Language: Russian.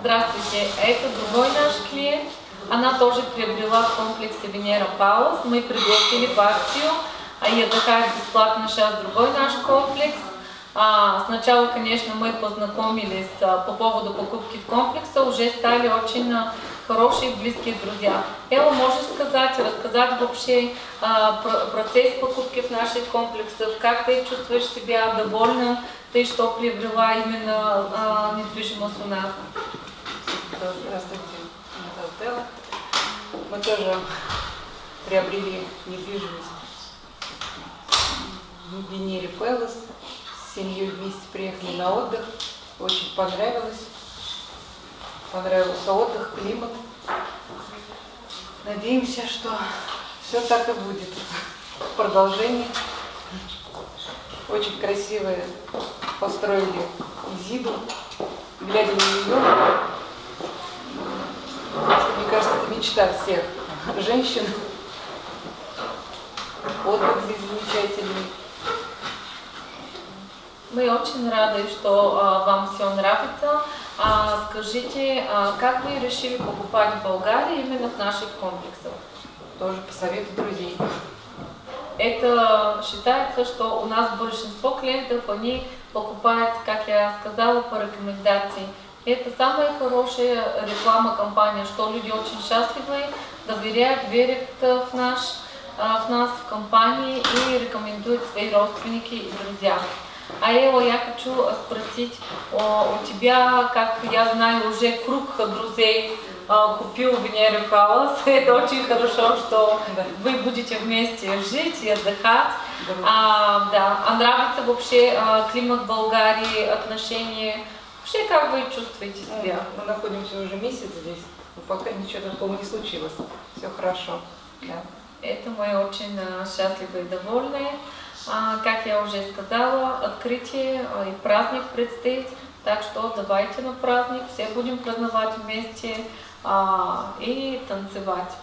Здравствуйте, это другой наш клиент. Она тоже приобрела в комплексе Венера Палас. Мы пригласили в акцию, и отдыхает бесплатно сейчас другой наш комплекс. Сначала, конечно, мы познакомились по поводу покупки в комплексе, уже стали очень хорошие и близкие друзья. Элла, можешь рассказать вообще процесс покупки в наших комплексах, как ты чувствуешь себя довольна, ты что приобрела именно недвижимость у нас? Здравствуйте, меня зовут Элла. Мы тоже приобрели недвижимость в Венере Палас. С семьей вместе приехали на отдых. Очень понравилось. Понравился отдых, климат. Надеемся, что все так и будет в продолжении. Очень красивые построили Изиду. Глядя на нее, мне кажется, это мечта всех женщин. Отдых здесь замечательный. Мы очень рады, что вам все нравится. Скажите, как вы решили покупать в Болгарии именно в наших комплексах? Тоже по совету друзей. Это считается, что у нас большинство клиентов, они покупают, как я сказала, по рекомендации. Это самая хорошая реклама компании, что люди очень счастливы, доверяют, верят в нас, в компании и рекомендуют свои родственники и друзья. А Элла, я хочу спросить, у тебя, как я знаю, уже круг друзей купил Венеру Палас. Это очень хорошо, что вы будете вместе жить и отдыхать. Нравится вообще климат Болгарии, отношения? Вообще, как вы чувствуете себя? Мы находимся уже месяц здесь, но пока ничего такого не случилось. Все хорошо. Да. Это мы очень счастливы и довольны. Как я уже сказала, открытие и праздник предстоит, так что давайте на праздник, все будем праздновать вместе и танцевать.